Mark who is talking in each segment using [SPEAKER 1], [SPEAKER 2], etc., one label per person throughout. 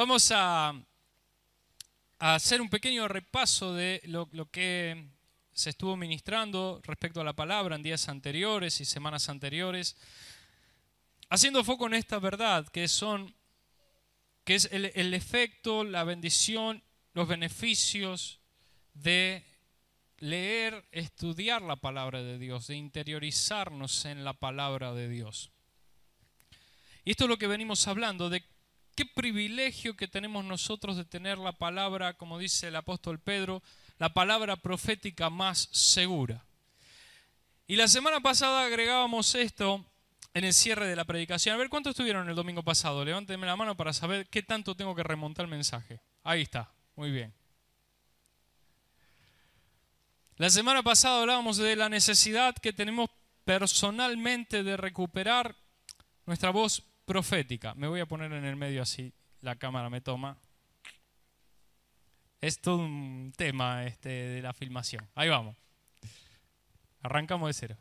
[SPEAKER 1] Vamos a hacer un pequeño repaso de lo que se estuvo ministrando respecto a la palabra en días anteriores y semanas anteriores, haciendo foco en esta verdad que es el efecto, la bendición, los beneficios de leer, estudiar la palabra de Dios, de interiorizarnos en la palabra de Dios. Y esto es lo que venimos hablando, de qué privilegio que tenemos nosotros de tener la palabra, como dice el apóstol Pedro, la palabra profética más segura. Y la semana pasada agregábamos esto en el cierre de la predicación. A ver, ¿cuántos estuvieron el domingo pasado? Levántenme la mano para saber qué tanto tengo que remontar el mensaje. Ahí está, muy bien. La semana pasada hablábamos de la necesidad que tenemos personalmente de recuperar nuestra voz profética. Me voy a poner en el medio así, la cámara me toma. Es todo un tema de la filmación. Ahí vamos. Arrancamos de cero.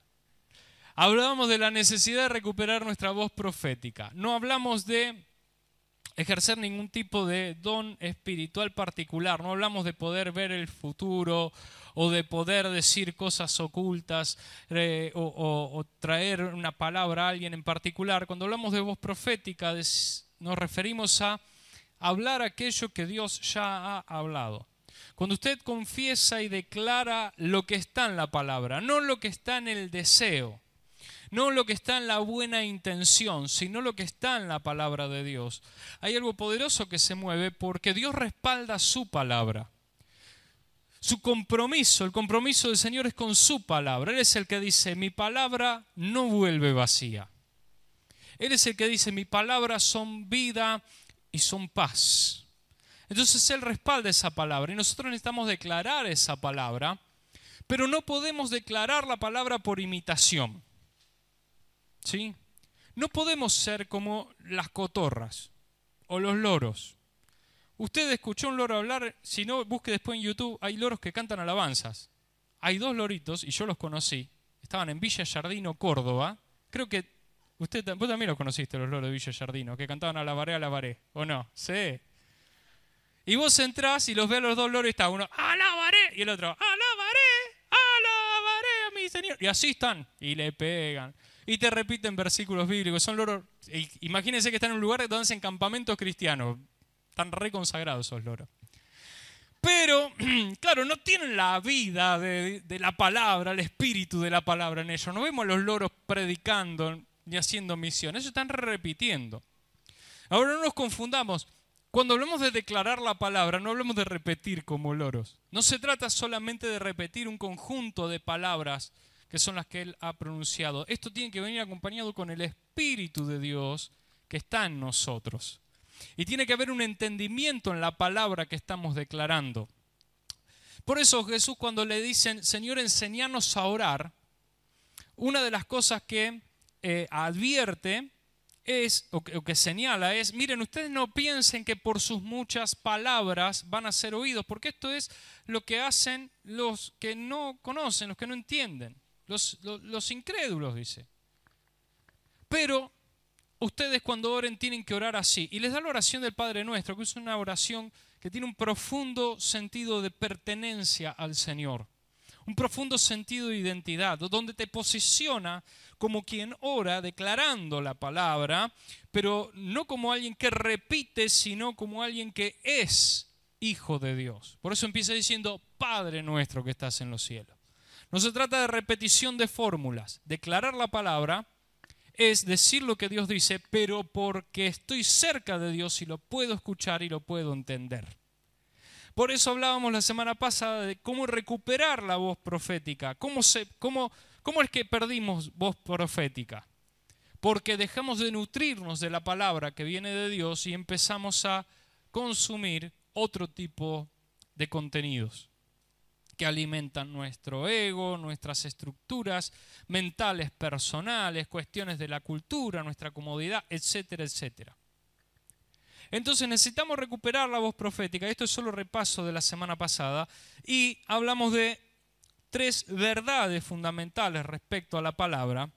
[SPEAKER 1] Hablábamos de la necesidad de recuperar nuestra voz profética. No hablamos de ejercer ningún tipo de don espiritual particular. No hablamos de poder ver el futuro o de poder decir cosas ocultas o traer una palabra a alguien en particular. Cuando hablamos de voz profética nos referimos a hablar aquello que Dios ya ha hablado. Cuando usted confiesa y declara lo que está en la palabra, no lo que está en el deseo, no lo que está en la buena intención, sino lo que está en la palabra de Dios. Hay algo poderoso que se mueve porque Dios respalda su palabra. Su compromiso, el compromiso del Señor es con su palabra. Él es el que dice, mi palabra no vuelve vacía. Él es el que dice, mi palabra son vida y son paz. Entonces Él respalda esa palabra y nosotros necesitamos declarar esa palabra, pero no podemos declarar la palabra por imitación. ¿Sí? No podemos ser como las cotorras o los loros. Usted escuchó un loro hablar, si no, busque después en YouTube, hay loros que cantan alabanzas. Hay dos loritos, y yo los conocí, estaban en Villa Yardino, Córdoba. Creo que vos también los conociste, los loros de Villa Yardino, que cantaban alabaré, ¿o no? Sí. Y vos entrás y los ves a los dos loros y está uno, alabaré, y el otro, alabaré a mi Señor. Y así están, y le pegan. Y te repiten versículos bíblicos. Son loros. Imagínense que están en un lugar donde hacen campamentos cristianos. Están reconsagrados esos loros. Pero, claro, no tienen la vida de la palabra, el espíritu de la palabra en ellos. No vemos a los loros predicando ni haciendo misión. Ellos están repitiendo. Ahora no nos confundamos. Cuando hablamos de declarar la palabra, no hablamos de repetir como loros. No se trata solamente de repetir un conjunto de palabras que son las que Él ha pronunciado. Esto tiene que venir acompañado con el Espíritu de Dios que está en nosotros. Y tiene que haber un entendimiento en la palabra que estamos declarando. Por eso Jesús, cuando le dicen, Señor, enséñanos a orar, una de las cosas que advierte o que señala es, miren, ustedes no piensen que por sus muchas palabras van a ser oídos, porque esto es lo que hacen los que no conocen, los que no entienden. Los incrédulos, dice. Pero ustedes cuando oren tienen que orar así. Y les da la oración del Padre Nuestro, que es una oración que tiene un profundo sentido de pertenencia al Señor. Un profundo sentido de identidad, donde te posiciona como quien ora, declarando la palabra, pero no como alguien que repite, sino como alguien que es hijo de Dios. Por eso empieza diciendo, Padre Nuestro que estás en los cielos. No se trata de repetición de fórmulas. Declarar la palabra es decir lo que Dios dice, pero porque estoy cerca de Dios y lo puedo escuchar y lo puedo entender. Por eso hablábamos la semana pasada de cómo recuperar la voz profética. ¿Cómo es que perdimos voz profética? Porque dejamos de nutrirnos de la palabra que viene de Dios y empezamos a consumir otro tipo de contenidos que alimentan nuestro ego, nuestras estructuras mentales personales, cuestiones de la cultura, nuestra comodidad, etcétera, etcétera. Entonces necesitamos recuperar la voz profética. Esto es solo repaso de la semana pasada y hablamos de 3 verdades fundamentales respecto a la palabra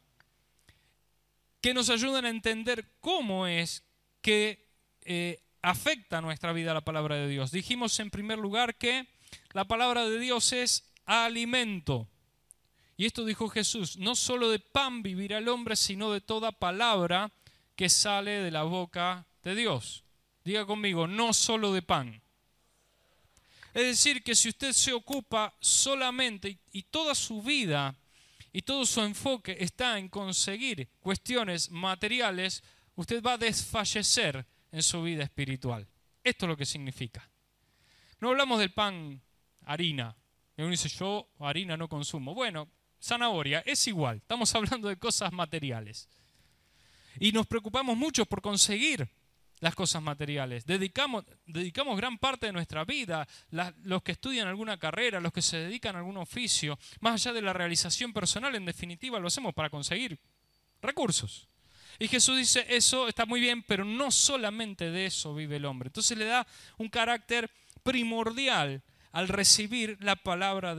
[SPEAKER 1] que nos ayudan a entender cómo es que afecta nuestra vida la palabra de Dios? Dijimos en primer lugar que la palabra de Dios es alimento. Y esto dijo Jesús: no solo de pan vivirá el hombre, sino de toda palabra que sale de la boca de Dios. Diga conmigo, no solo de pan. Es decir, que si usted se ocupa solamente y toda su vida y todo su enfoque está en conseguir cuestiones materiales, usted va a desfallecer en su vida espiritual. Esto es lo que significa. No hablamos del pan harina. Y uno dice, yo harina no consumo. Bueno, zanahoria, es igual. Estamos hablando de cosas materiales. Y nos preocupamos mucho por conseguir las cosas materiales. Dedicamos gran parte de nuestra vida, los que estudian alguna carrera, los que se dedican a algún oficio, más allá de la realización personal, en definitiva lo hacemos para conseguir recursos. Y Jesús dice, eso está muy bien, pero no solamente de eso vive el hombre. Entonces le da un carácter primordial al recibir la palabra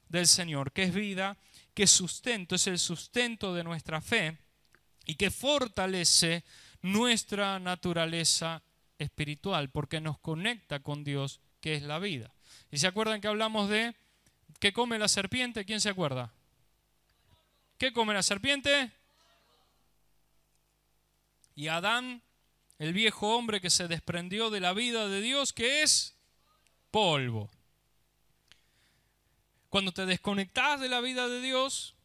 [SPEAKER 1] del Señor, que es vida, que es sustento, es el sustento de nuestra fe y que fortalece nuestra naturaleza espiritual, porque nos conecta con Dios, que es la vida. ¿Y se acuerdan que hablamos de qué come la serpiente? ¿Quién se acuerda? ¿Qué come la serpiente? Y Adán, el viejo hombre que se desprendió de la vida de Dios, que es polvo. Cuando te desconectás de la vida de Dios,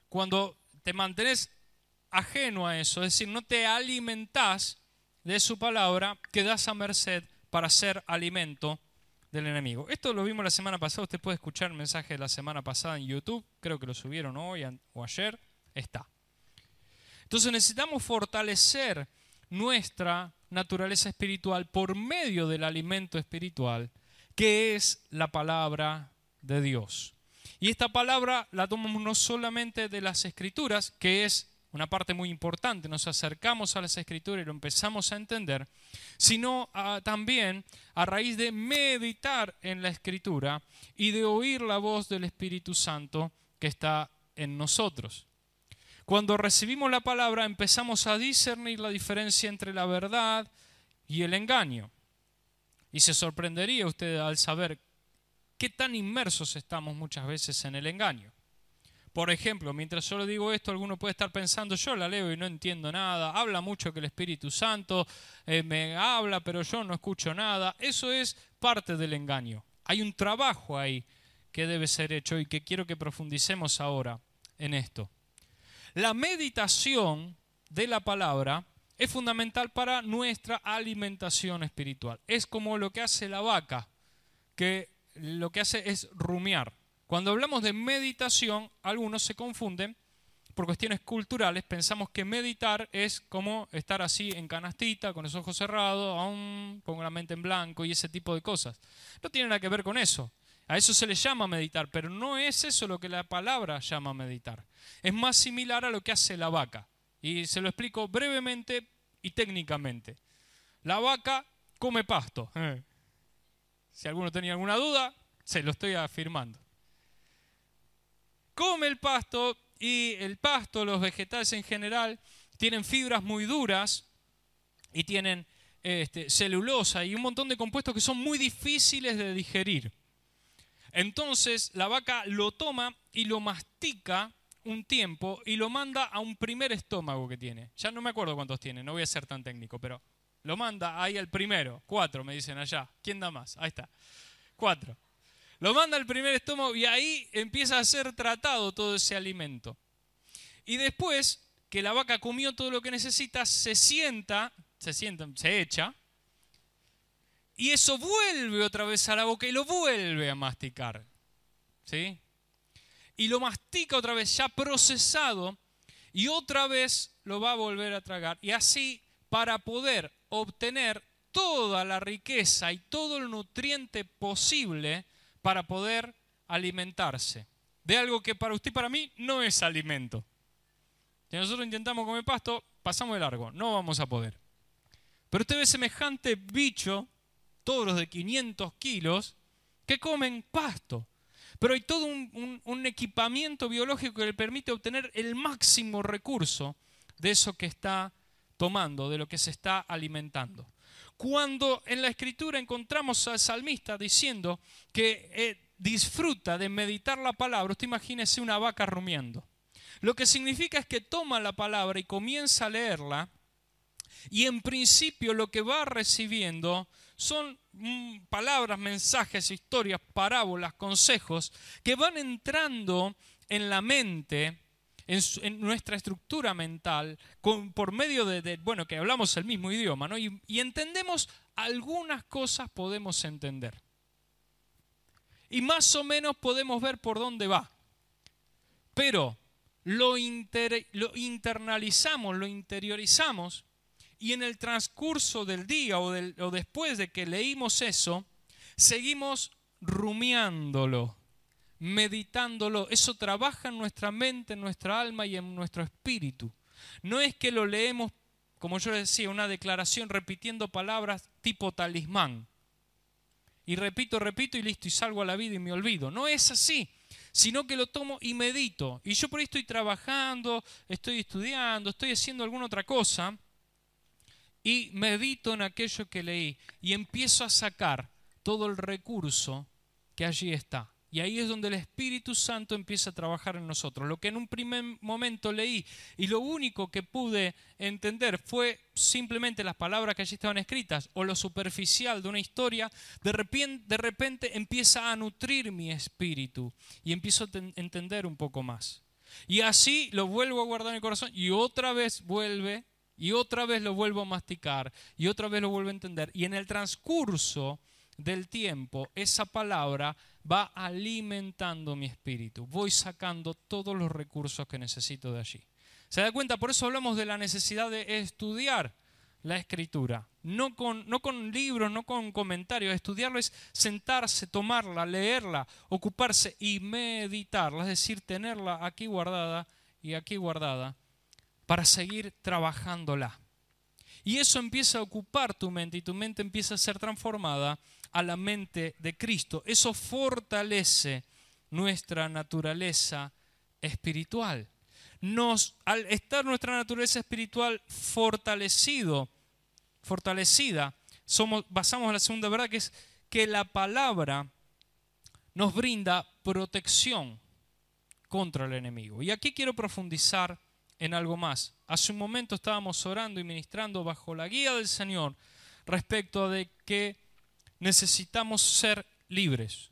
[SPEAKER 1] cuando te mantenés ajeno a eso, es decir, no te alimentás de su palabra, quedás a merced para ser alimento del enemigo. Esto lo vimos la semana pasada, usted puede escuchar el mensaje de la semana pasada en YouTube, creo que lo subieron hoy o ayer, está. Entonces necesitamos fortalecer nuestra naturaleza espiritual por medio del alimento espiritual, que es la palabra de Dios. Y esta palabra la tomamos no solamente de las Escrituras, que es una parte muy importante, nos acercamos a las Escrituras y lo empezamos a entender, sino también a raíz de meditar en la Escritura y de oír la voz del Espíritu Santo que está en nosotros. Cuando recibimos la palabra empezamos a discernir la diferencia entre la verdad y el engaño. Y se sorprendería usted al saber qué tan inmersos estamos muchas veces en el engaño. Por ejemplo, mientras yo le digo esto, alguno puede estar pensando, yo la leo y no entiendo nada, habla mucho que el Espíritu Santo me habla, pero yo no escucho nada. Eso es parte del engaño. Hay un trabajo ahí que debe ser hecho y que quiero que profundicemos ahora en esto. La meditación de la palabra es fundamental para nuestra alimentación espiritual. Es como lo que hace la vaca, que lo que hace es rumiar. Cuando hablamos de meditación, algunos se confunden por cuestiones culturales. Pensamos que meditar es como estar así en canastita, con los ojos cerrados, pongo la mente en blanco y ese tipo de cosas. No tiene nada que ver con eso. A eso se le llama meditar, pero no es eso lo que la palabra llama meditar. Es más similar a lo que hace la vaca. Y se lo explico brevemente y técnicamente. La vaca come pasto. Si alguno tenía alguna duda, se lo estoy afirmando. Come el pasto y el pasto, los vegetales en general, tienen fibras muy duras y tienen celulosa y un montón de compuestos que son muy difíciles de digerir. Entonces la vaca lo toma y lo mastica un tiempo y lo manda a un primer estómago que tiene. Ya no me acuerdo cuántos tiene, no voy a ser tan técnico, pero lo manda ahí al primero. 4 me dicen allá. ¿Quién da más? Ahí está. 4. Lo manda al primer estómago y ahí empieza a ser tratado todo ese alimento. Y después que la vaca comió todo lo que necesita, se echa, y eso vuelve otra vez a la boca y lo vuelve a masticar. ¿Sí? Y lo mastica otra vez ya procesado y otra vez lo va a volver a tragar. Y así para poder obtener toda la riqueza y todo el nutriente posible para poder alimentarse de algo que para usted y para mí no es alimento. Si nosotros intentamos comer pasto, pasamos de largo, no vamos a poder. Pero usted ve semejante bicho, todos los de 500 kilos, que comen pasto. Pero hay todo un equipamiento biológico que le permite obtener el máximo recurso de eso que está tomando, de lo que se está alimentando. Cuando en la Escritura encontramos al salmista diciendo que disfruta de meditar la palabra, usted imagínese una vaca rumiando. Lo que significa es que toma la palabra y comienza a leerla, y en principio lo que va recibiendo son palabras, mensajes, historias, parábolas, consejos que van entrando en la mente, en nuestra estructura mental, por medio bueno, que hablamos el mismo idioma, ¿no? Y entendemos, algunas cosas podemos entender. Y más o menos podemos ver por dónde va. Pero lo internalizamos, lo interiorizamos, y en el transcurso del día o después de que leímos eso, seguimos rumiándolo, meditándolo. Eso trabaja en nuestra mente, en nuestra alma y en nuestro espíritu. No es que lo leemos, como yo decía, una declaración repitiendo palabras tipo talismán. Y repito y listo, y salgo a la vida y me olvido. No es así, sino que lo tomo y medito. Y yo por ahí estoy trabajando, estoy estudiando, estoy haciendo alguna otra cosa, y medito en aquello que leí y empiezo a sacar todo el recurso que allí está. Y ahí es donde el Espíritu Santo empieza a trabajar en nosotros. Lo que en un primer momento leí y lo único que pude entender fue simplemente las palabras que allí estaban escritas o lo superficial de una historia, de repente empieza a nutrir mi espíritu y empiezo a entender un poco más. Y así lo vuelvo a guardar en el corazón y otra vez vuelve. Y otra vez lo vuelvo a masticar, y otra vez lo vuelvo a entender. Y en el transcurso del tiempo, esa palabra va alimentando mi espíritu. Voy sacando todos los recursos que necesito de allí. ¿Se da cuenta? Por eso hablamos de la necesidad de estudiar la Escritura. No con libros, no con comentarios. Estudiarlo es sentarse, tomarla, leerla, ocuparse y meditarla. Es decir, tenerla aquí guardada y aquí guardada, para seguir trabajándola. Y eso empieza a ocupar tu mente y tu mente empieza a ser transformada a la mente de Cristo. Eso fortalece nuestra naturaleza espiritual. Al estar nuestra naturaleza espiritual fortalecida, basamos en la segunda verdad, que es que la palabra nos brinda protección contra el enemigo. Y aquí quiero profundizar en algo más. Hace un momento estábamos orando y ministrando bajo la guía del Señor respecto de que necesitamos ser libres.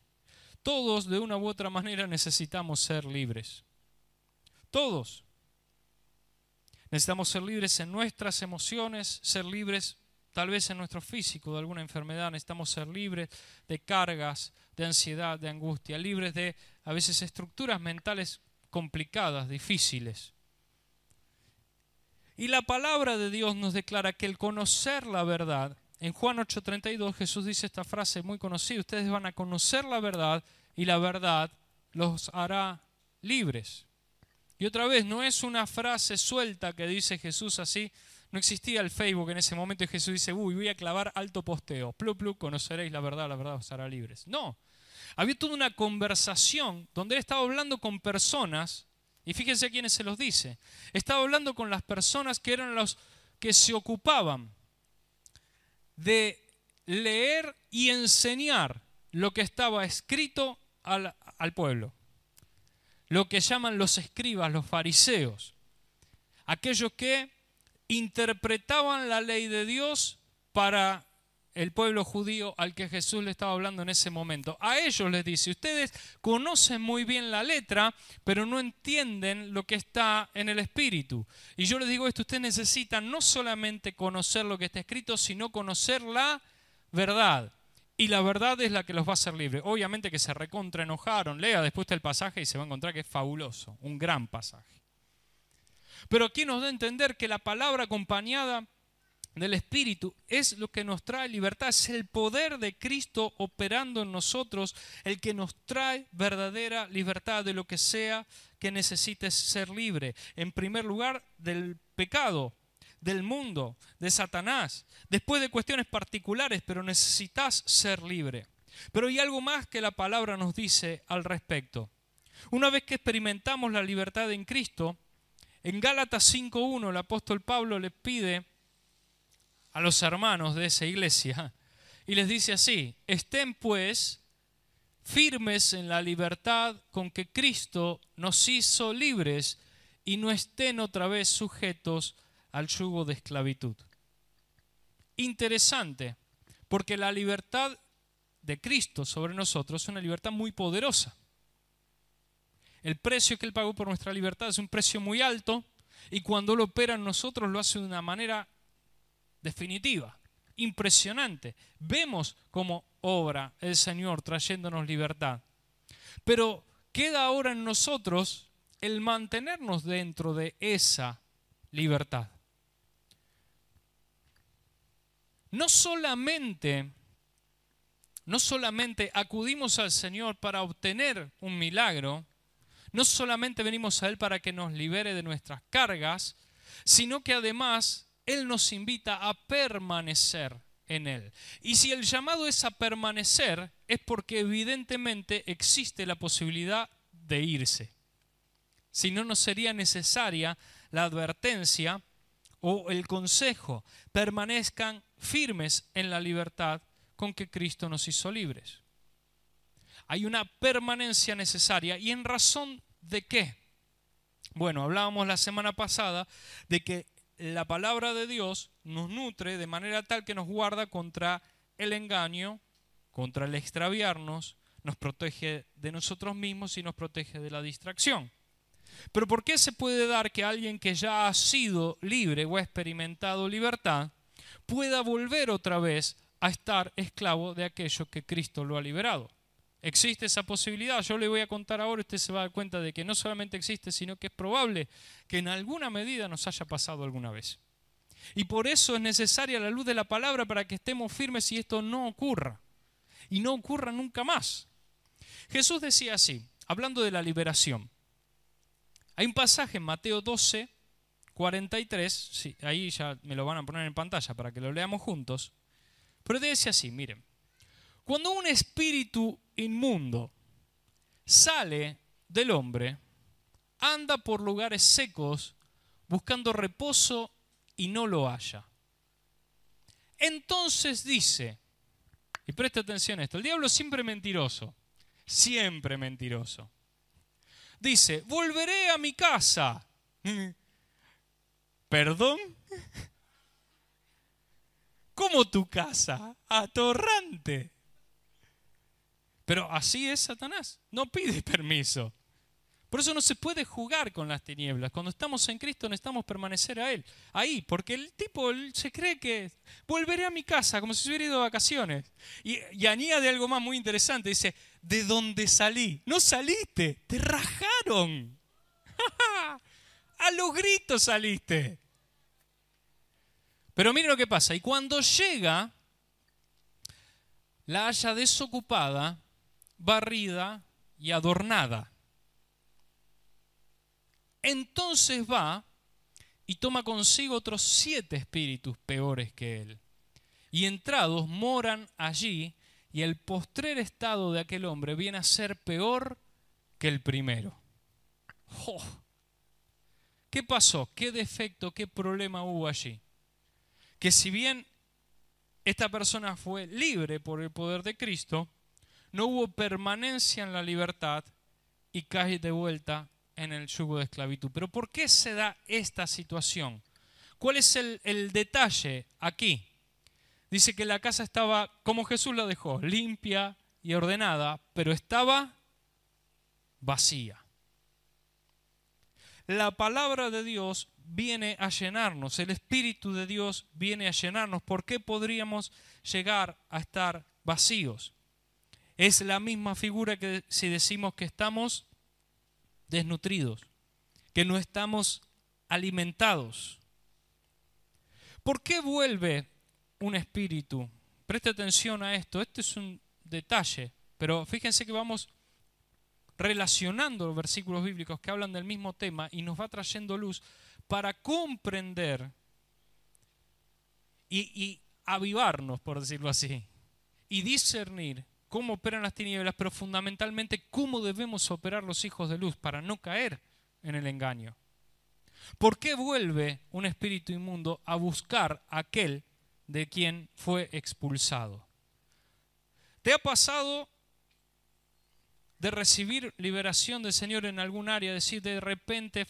[SPEAKER 1] Todos de una u otra manera necesitamos ser libres. Todos. Necesitamos ser libres en nuestras emociones, ser libres tal vez en nuestro físico de alguna enfermedad. Necesitamos ser libres de cargas, de ansiedad, de angustia, libres de a veces estructuras mentales complicadas, difíciles. Y la palabra de Dios nos declara que el conocer la verdad, en Juan 8:32 Jesús dice esta frase muy conocida: ustedes van a conocer la verdad y la verdad los hará libres. Y otra vez, no es una frase suelta que dice Jesús así. No existía el Facebook en ese momento y Jesús dice: voy a clavar alto posteo, conoceréis la verdad os hará libres. No, había toda una conversación donde él estaba hablando con personas. Y fíjense a quiénes se los dice. Estaba hablando con las personas que eran los que se ocupaban de leer y enseñar lo que estaba escrito al pueblo. Lo que llaman los escribas, los fariseos. Aquellos que interpretaban la ley de Dios para el pueblo judío al que Jesús le estaba hablando en ese momento. A ellos les dice: ustedes conocen muy bien la letra, pero no entienden lo que está en el espíritu. Y yo les digo esto: ustedes necesitan no solamente conocer lo que está escrito, sino conocer la verdad. Y la verdad es la que los va a hacer libres. Obviamente que se recontra enojaron. Lea después el pasaje y se va a encontrar que es fabuloso, un gran pasaje. Pero aquí nos da a entender que la palabra acompañada del Espíritu es lo que nos trae libertad. Es el poder de Cristo operando en nosotros el que nos trae verdadera libertad de lo que sea que necesites ser libre. En primer lugar, del pecado, del mundo, de Satanás. Después de cuestiones particulares, pero necesitas ser libre. Pero hay algo más que la palabra nos dice al respecto. Una vez que experimentamos la libertad en Cristo, en Gálatas 5:1 el apóstol Pablo le pide a los hermanos de esa iglesia y les dice así: estén pues firmes en la libertad con que Cristo nos hizo libres y no estén otra vez sujetos al yugo de esclavitud. Interesante, porque la libertad de Cristo sobre nosotros es una libertad muy poderosa. El precio que Él pagó por nuestra libertad es un precio muy alto y cuando Él opera en nosotros lo hace de una manera definitiva, impresionante. Vemos cómo obra el Señor trayéndonos libertad. Pero queda ahora en nosotros el mantenernos dentro de esa libertad. No solamente acudimos al Señor para obtener un milagro, no solamente venimos a Él para que nos libere de nuestras cargas, sino que además Él nos invita a permanecer en Él. Y si el llamado es a permanecer, es porque evidentemente existe la posibilidad de irse. Si no, no sería necesaria la advertencia o el consejo: permanezcan firmes en la libertad con que Cristo nos hizo libres. Hay una permanencia necesaria. ¿Y en razón de qué? Bueno, hablábamos la semana pasada de que la palabra de Dios nos nutre de manera tal que nos guarda contra el engaño, contra el extraviarnos, nos protege de nosotros mismos y nos protege de la distracción. Pero ¿por qué se puede dar que alguien que ya ha sido libre o ha experimentado libertad pueda volver otra vez a estar esclavo de aquello que Cristo lo ha liberado? ¿Existe esa posibilidad? Yo le voy a contar ahora, usted se va a dar cuenta de que no solamente existe, sino que es probable que en alguna medida nos haya pasado alguna vez. Y por eso es necesaria la luz de la palabra para que estemos firmes y esto no ocurra. Y no ocurra nunca más. Jesús decía así, hablando de la liberación. Hay un pasaje en Mateo 12, 43, sí, ahí ya me lo van a poner en pantalla para que lo leamos juntos. Pero dice así, miren. Cuando un espíritu inmundo sale del hombre, anda por lugares secos buscando reposo y no lo halla. Entonces dice, y presta atención a esto, el diablo es siempre mentiroso, siempre mentiroso. Dice, volveré a mi casa. ¿Perdón? ¿Cómo tu casa? Atorrante. Pero así es Satanás, no pide permiso. Por eso no se puede jugar con las tinieblas. Cuando estamos en Cristo necesitamos permanecer a Él, ahí, porque el tipo se cree que volveré a mi casa como si se hubiera ido de vacaciones. Y añade algo más muy interesante, dice, ¿de dónde salí? No saliste, te rajaron. A los gritos saliste. Pero mire lo que pasa, y cuando llega, la halla desocupada, barrida y adornada. Entonces va y toma consigo otros 7 espíritus peores que él. Y entrados moran allí, y el postrer estado de aquel hombre viene a ser peor que el primero. ¡Oh! ¿Qué pasó? ¿Qué defecto, qué problema hubo allí? Que si bien esta persona fue libre por el poder de Cristo, no hubo permanencia en la libertad y cae de vuelta en el yugo de esclavitud. ¿Pero por qué se da esta situación? ¿Cuál es el detalle aquí? Dice que la casa estaba como Jesús la dejó, limpia y ordenada, pero estaba vacía. La palabra de Dios viene a llenarnos, el Espíritu de Dios viene a llenarnos. ¿Por qué podríamos llegar a estar vacíos? Es la misma figura que si decimos que estamos desnutridos, que no estamos alimentados. ¿Por qué vuelve un espíritu? Preste atención a esto, este es un detalle, pero fíjense que vamos relacionando los versículos bíblicos que hablan del mismo tema y nos va trayendo luz para comprender y avivarnos, por decirlo así, y discernir cómo operan las tinieblas, pero fundamentalmente cómo debemos operar los hijos de luz para no caer en el engaño. ¿Por qué vuelve un espíritu inmundo a buscar a aquel de quien fue expulsado. ¿Te ha pasado de recibir liberación del Señor en algún área? Decir de repente,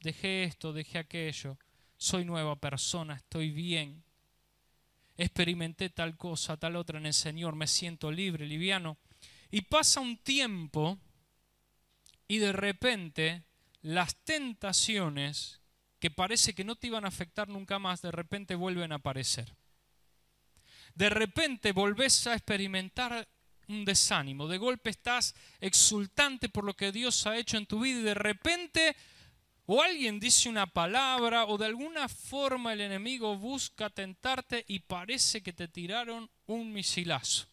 [SPEAKER 1] dejé esto, dejé aquello, soy nueva persona, estoy bien, experimenté tal cosa, tal otra en el Señor, me siento libre, liviano. Y pasa un tiempo y de repente las tentaciones que parece que no te iban a afectar nunca más, de repente vuelven a aparecer. De repente volvés a experimentar un desánimo, de golpe estás exultante por lo que Dios ha hecho en tu vida y de repente o alguien dice una palabra o de alguna forma el enemigo busca tentarte y parece que te tiraron un misilazo.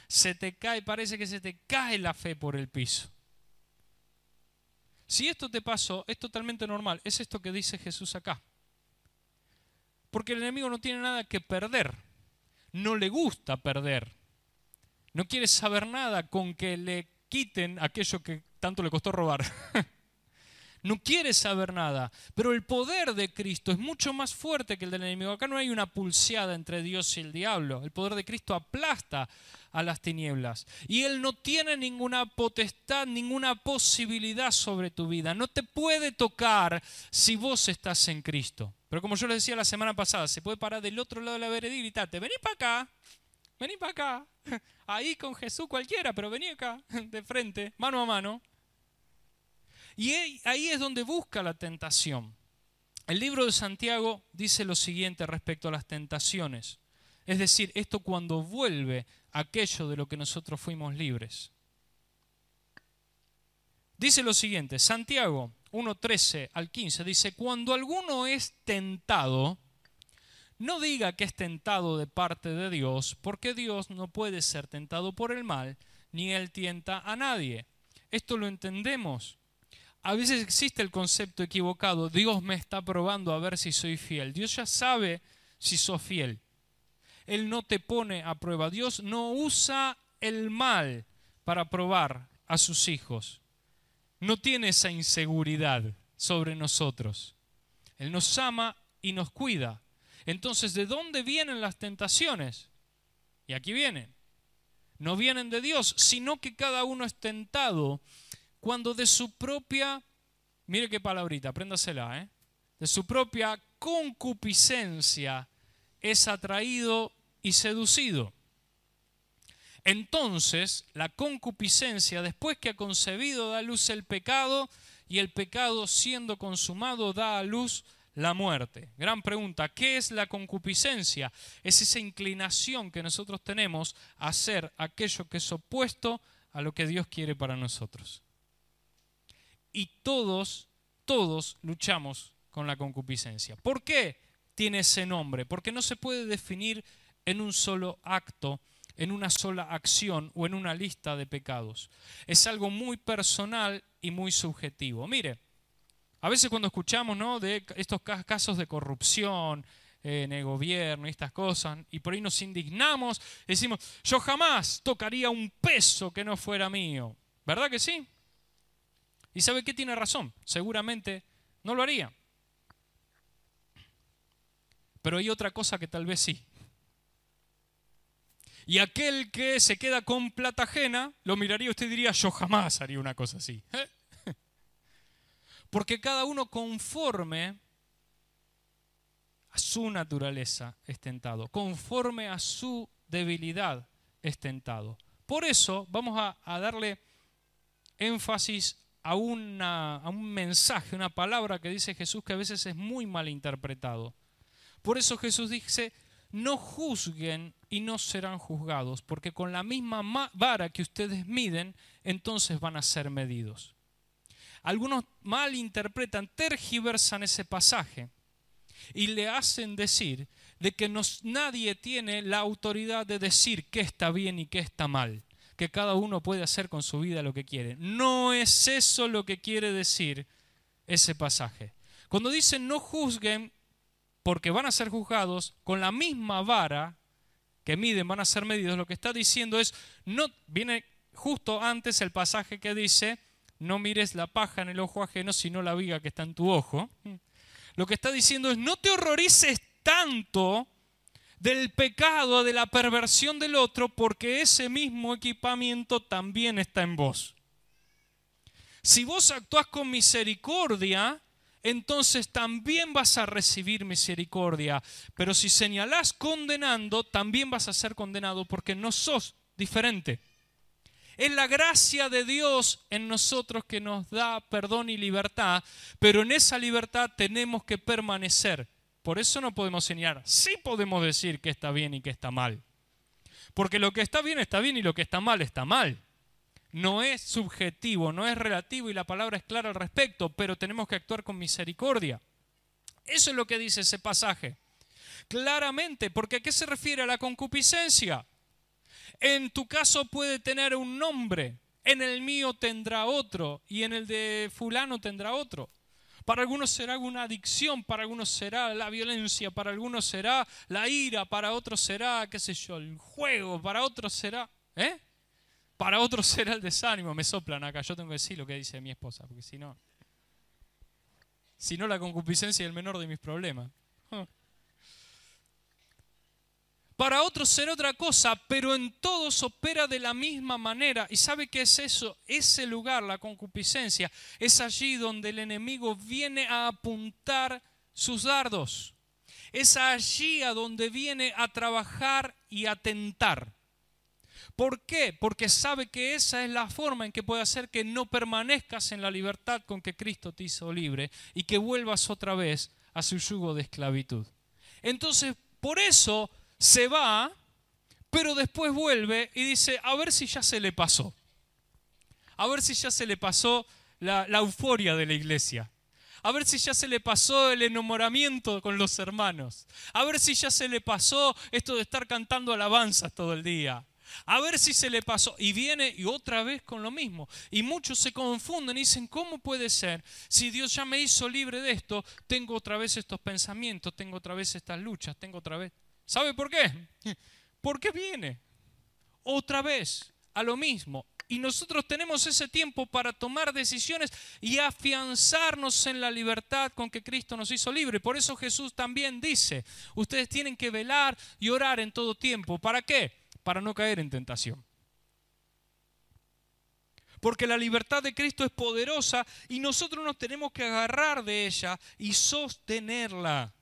[SPEAKER 1] Se te cae, parece que se te cae la fe por el piso. Si esto te pasó, es totalmente normal. Es esto que dice Jesús acá. Porque el enemigo no tiene nada que perder. No le gusta perder. No quiere saber nada con que le quiten aquello que tanto le costó robar. No quiere saber nada. Pero el poder de Cristo es mucho más fuerte que el del enemigo. Acá no hay una pulseada entre Dios y el diablo. El poder de Cristo aplasta a las tinieblas. Y Él no tiene ninguna potestad, ninguna posibilidad sobre tu vida. No te puede tocar si vos estás en Cristo. Pero como yo les decía la semana pasada, se puede parar del otro lado de la vereda y gritarte, vení para acá, vení para acá. Ahí con Jesús cualquiera, pero vení acá, de frente, mano a mano. Y ahí es donde busca la tentación. El libro de Santiago dice lo siguiente respecto a las tentaciones. Es decir, esto cuando vuelve aquello de lo que nosotros fuimos libres. Dice lo siguiente, Santiago 1:13 al 15, dice, cuando alguno es tentado, no diga que es tentado de parte de Dios, porque Dios no puede ser tentado por el mal, ni Él tienta a nadie. Esto lo entendemos. A veces existe el concepto equivocado, Dios me está probando a ver si soy fiel. Dios ya sabe si sos fiel. Él no te pone a prueba. Dios no usa el mal para probar a sus hijos. No tiene esa inseguridad sobre nosotros. Él nos ama y nos cuida. Entonces, ¿de dónde vienen las tentaciones? Y aquí vienen. No vienen de Dios, sino que cada uno es tentado cuando de su propia, mire qué palabrita, apréndasela, de su propia concupiscencia es atraído y seducido. Entonces, la concupiscencia, después que ha concebido, da a luz el pecado, y el pecado, siendo consumado, da a luz la muerte. Gran pregunta, ¿qué es la concupiscencia? Es esa inclinación que nosotros tenemos a hacer aquello que es opuesto a lo que Dios quiere para nosotros. Y todos luchamos con la concupiscencia. ¿Por qué tiene ese nombre? Porque no se puede definir en un solo acto, en una sola acción o en una lista de pecados. Es algo muy personal y muy subjetivo. Mire, a veces cuando escuchamos, ¿no?, de estos casos de corrupción en el gobierno y estas cosas, y por ahí nos indignamos, decimos, yo jamás tocaría un peso que no fuera mío. ¿Verdad que sí? ¿Y sabe qué? Tiene razón. Seguramente no lo haría. Pero hay otra cosa que tal vez sí. Y aquel que se queda con plata ajena, lo miraría usted y diría, yo jamás haría una cosa así. Porque cada uno conforme a su naturaleza es tentado, conforme a su debilidad es tentado. Por eso vamos a darle énfasis a un mensaje, una palabra que dice Jesús que a veces es muy mal interpretado. Por eso Jesús dice, no juzguen y no serán juzgados, porque con la misma vara que ustedes miden, entonces van a ser medidos. Algunos malinterpretan, tergiversan ese pasaje y le hacen decir de que nadie tiene la autoridad de decir qué está bien y qué está mal, que cada uno puede hacer con su vida lo que quiere. No es eso lo que quiere decir ese pasaje. Cuando dicen no juzguen porque van a ser juzgados, con la misma vara que miden van a ser medidos, lo que está diciendo es, no, viene justo antes el pasaje que dice, no mires la paja en el ojo ajeno, sino la viga que está en tu ojo. Lo que está diciendo es, no te horrorices tanto del pecado, de la perversión del otro, porque ese mismo equipamiento también está en vos. Si vos actuás con misericordia, entonces también vas a recibir misericordia. Pero si señalás condenando, también vas a ser condenado porque no sos diferente. Es la gracia de Dios en nosotros que nos da perdón y libertad, pero en esa libertad tenemos que permanecer. Por eso no podemos señalar. Sí podemos decir que está bien y que está mal. Porque lo que está bien y lo que está mal está mal. No es subjetivo, no es relativo y la palabra es clara al respecto, pero tenemos que actuar con misericordia. Eso es lo que dice ese pasaje. Claramente, porque ¿a qué se refiere a la concupiscencia? En tu caso puede tener un nombre, en el mío tendrá otro y en el de fulano tendrá otro. Para algunos será una adicción, para algunos será la violencia, para algunos será la ira, para otros será, qué sé yo, el juego, para otros será... Para otros será el desánimo. Me soplan acá, yo tengo que decir lo que dice mi esposa, porque si no la concupiscencia es el menor de mis problemas. Para otros será otra cosa, pero en todos opera de la misma manera. ¿Y sabe qué es eso? Ese lugar, la concupiscencia, es allí donde el enemigo viene a apuntar sus dardos. Es allí a donde viene a trabajar y a tentar. ¿Por qué? Porque sabe que esa es la forma en que puede hacer que no permanezcas en la libertad con que Cristo te hizo libre y que vuelvas otra vez a su yugo de esclavitud. Entonces, por eso se va, pero después vuelve y dice, a ver si ya se le pasó. A ver si ya se le pasó la euforia de la iglesia. A ver si ya se le pasó el enamoramiento con los hermanos. A ver si ya se le pasó esto de estar cantando alabanzas todo el día. A ver si se le pasó. Y viene y otra vez con lo mismo. Y muchos se confunden y dicen, ¿cómo puede ser? Si Dios ya me hizo libre de esto, tengo otra vez estos pensamientos, tengo otra vez estas luchas, tengo otra vez... ¿Sabe por qué? Porque viene otra vez a lo mismo. Y nosotros tenemos ese tiempo para tomar decisiones y afianzarnos en la libertad con que Cristo nos hizo libre. Por eso Jesús también dice, ustedes tienen que velar y orar en todo tiempo. ¿Para qué? Para no caer en tentación. Porque la libertad de Cristo es poderosa y nosotros nos tenemos que agarrar de ella y sostenerla.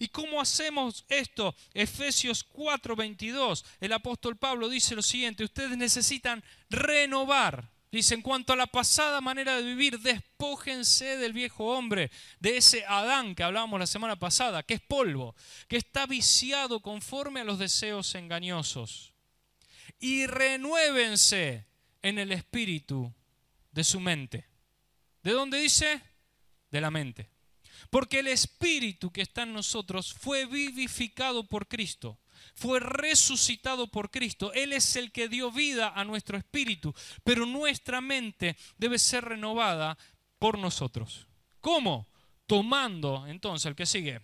[SPEAKER 1] ¿Y cómo hacemos esto? Efesios 4:22, el apóstol Pablo dice lo siguiente, ustedes necesitan renovar. Dice, en cuanto a la pasada manera de vivir, despójense del viejo hombre, de ese Adán que hablábamos la semana pasada, que es polvo, que está viciado conforme a los deseos engañosos. Y renuévense en el espíritu de su mente. ¿De dónde dice? De la mente. Porque el espíritu que está en nosotros fue vivificado por Cristo, fue resucitado por Cristo. Él es el que dio vida a nuestro espíritu, pero nuestra mente debe ser renovada por nosotros. ¿Cómo? Tomando, entonces, el que sigue,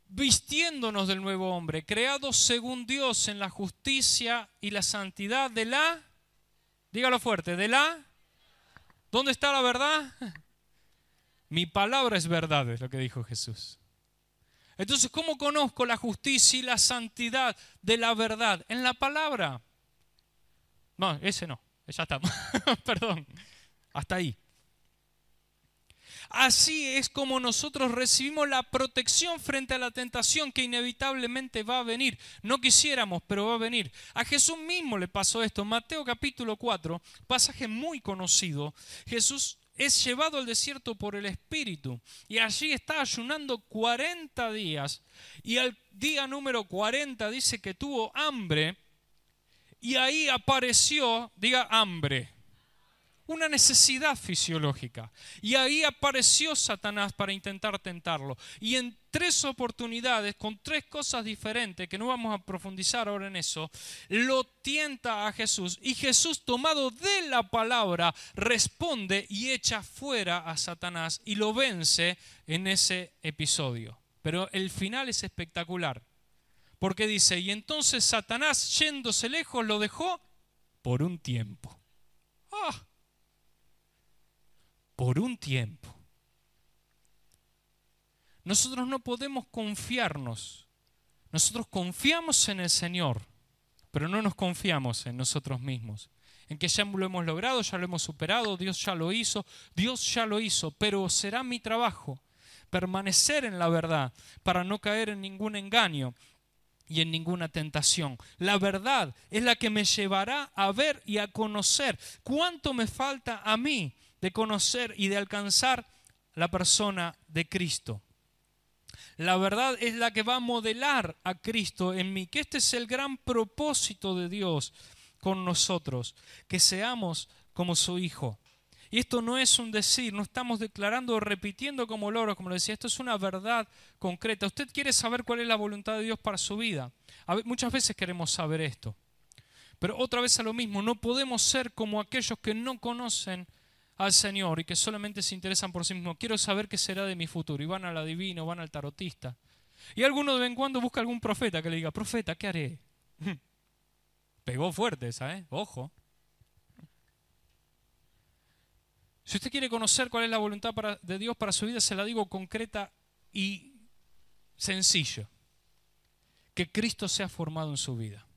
[SPEAKER 1] vistiéndonos del nuevo hombre, creados según Dios en la justicia y la santidad de la, dígalo fuerte, de la, ¿dónde está la verdad? Mi palabra es verdad, es lo que dijo Jesús. Entonces, ¿cómo conozco la justicia y la santidad de la verdad? En la palabra. No, ese no, ya está. Perdón, hasta ahí. Así es como nosotros recibimos la protección frente a la tentación que inevitablemente va a venir. No quisiéramos, pero va a venir. A Jesús mismo le pasó esto. Mateo capítulo 4, pasaje muy conocido. Jesús es llevado al desierto por el Espíritu y allí está ayunando 40 días y al día número 40 dice que tuvo hambre y ahí apareció, diga hambre, una necesidad fisiológica. Y ahí apareció Satanás para intentar tentarlo. Y en 3 oportunidades, con 3 cosas diferentes, que no vamos a profundizar ahora en eso, lo tienta a Jesús. Y Jesús, tomado de la palabra, responde y echa fuera a Satanás y lo vence en ese episodio. Pero el final es espectacular. Porque dice, y entonces Satanás, yéndose lejos, lo dejó por un tiempo. ¡Ah! Por un tiempo. Nosotros no podemos confiarnos Nosotros confiamos en el Señor, pero no nos confiamos en nosotros mismos. En que ya lo hemos logrado, ya lo hemos superado, Dios ya lo hizo, pero será mi trabajo permanecer en la verdad para no caer en ningún engaño y en ninguna tentación. La verdad es la que me llevará a ver y a conocer cuánto me falta a mí de conocer y de alcanzar la persona de Cristo. La verdad es la que va a modelar a Cristo en mí, que este es el gran propósito de Dios con nosotros, que seamos como su Hijo. Y esto no es un decir, no estamos declarando o repitiendo como loros, como le decía, esto es una verdad concreta. Usted quiere saber cuál es la voluntad de Dios para su vida. Muchas veces queremos saber esto, pero otra vez a lo mismo, no podemos ser como aquellos que no conocen al Señor y que solamente se interesan por sí mismos. Quiero saber qué será de mi futuro. Y van al adivino, van al tarotista. Y alguno de vez en cuando busca algún profeta que le diga, profeta, ¿qué haré? Pegó fuerte esa, ¿eh? Ojo. Si usted quiere conocer cuál es la voluntad de Dios para su vida, se la digo concreta y sencilla. Que Cristo sea formado en su vida.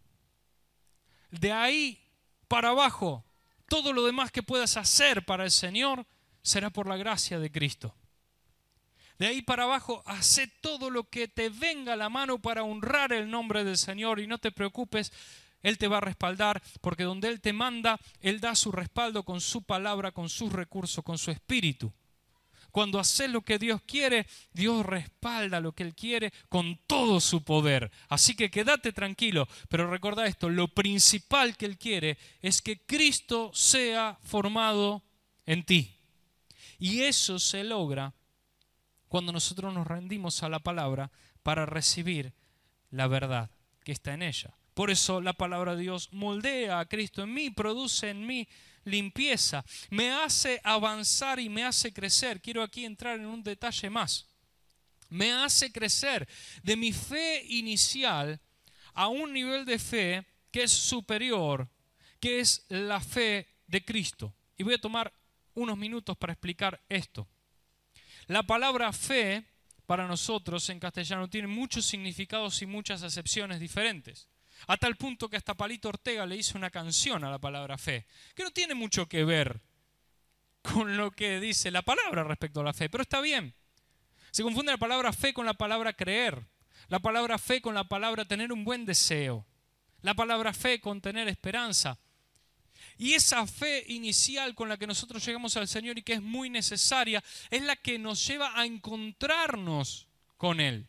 [SPEAKER 1] De ahí para abajo, todo lo demás que puedas hacer para el Señor será por la gracia de Cristo. De ahí para abajo, haz todo lo que te venga a la mano para honrar el nombre del Señor y no te preocupes, Él te va a respaldar porque donde Él te manda, Él da su respaldo con su palabra, con sus recursos, con su espíritu. Cuando haces lo que Dios quiere, Dios respalda lo que Él quiere con todo su poder. Así que quédate tranquilo, pero recuerda esto, lo principal que Él quiere es que Cristo sea formado en ti. Y eso se logra cuando nosotros nos rendimos a la palabra para recibir la verdad que está en ella. Por eso la palabra de Dios moldea a Cristo en mí, produce en mí limpieza, me hace avanzar y me hace crecer. Quiero aquí entrar en un detalle más. Me hace crecer de mi fe inicial a un nivel de fe que es superior, que es la fe de Cristo. Y voy a tomar unos minutos para explicar esto. La palabra fe para nosotros en castellano tiene muchos significados y muchas acepciones diferentes. A tal punto que hasta Palito Ortega le hizo una canción a la palabra fe, que no tiene mucho que ver con lo que dice la palabra respecto a la fe, pero está bien. Se confunde la palabra fe con la palabra creer, la palabra fe con la palabra tener un buen deseo, la palabra fe con tener esperanza. Y esa fe inicial con la que nosotros llegamos al Señor y que es muy necesaria, es la que nos lleva a encontrarnos con Él.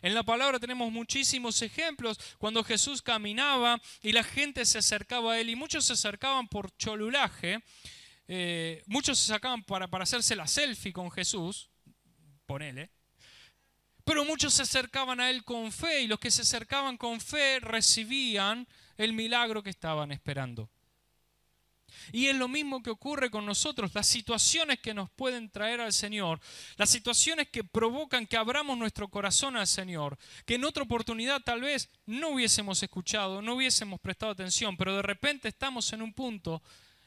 [SPEAKER 1] En la palabra tenemos muchísimos ejemplos cuando Jesús caminaba y la gente se acercaba a Él y muchos se acercaban por cholulaje, muchos se sacaban para hacerse la selfie con Jesús, ponele, pero muchos se acercaban a Él con fe y los que se acercaban con fe recibían el milagro que estaban esperando. Y es lo mismo que ocurre con nosotros, las situaciones que nos pueden traer al Señor, las situaciones que provocan que abramos nuestro corazón al Señor, que en otra oportunidad tal vez no hubiésemos escuchado, no hubiésemos prestado atención, pero de repente estamos en un punto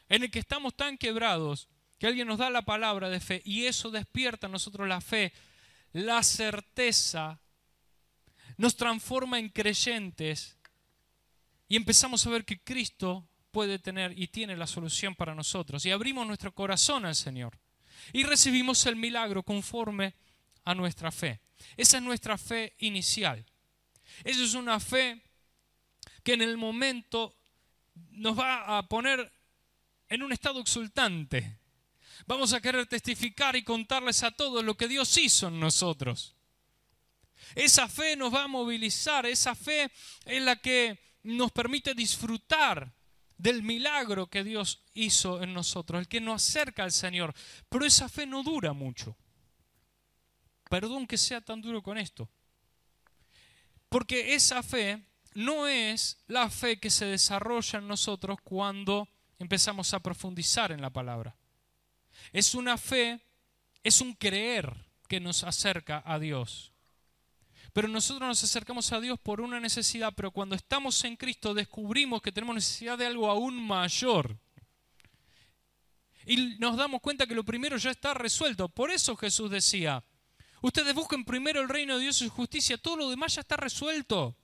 [SPEAKER 1] en el que estamos tan quebrados que alguien nos da la palabra de fe y eso despierta en nosotros la fe, la certeza, nos transforma en creyentes y empezamos a ver que Cristo puede tener y tiene la solución para nosotros. Y abrimos nuestro corazón al Señor. Y recibimos el milagro conforme a nuestra fe. Esa es nuestra fe inicial. Esa es una fe que en el momento nos va a poner en un estado exultante. Vamos a querer testificar y contarles a todos lo que Dios hizo en nosotros. Esa fe nos va a movilizar. Esa fe es la que nos permite disfrutar del milagro que Dios hizo en nosotros, el que nos acerca al Señor. Pero esa fe no dura mucho. Perdón que sea tan duro con esto. Porque esa fe no es la fe que se desarrolla en nosotros cuando empezamos a profundizar en la palabra. Es una fe, es un creer que nos acerca a Dios. Pero nosotros nos acercamos a Dios por una necesidad, pero cuando estamos en Cristo descubrimos que tenemos necesidad de algo aún mayor. Y nos damos cuenta que lo primero ya está resuelto. Por eso Jesús decía, Ustedes busquen primero el reino de Dios y su justicia, todo lo demás ya está resuelto.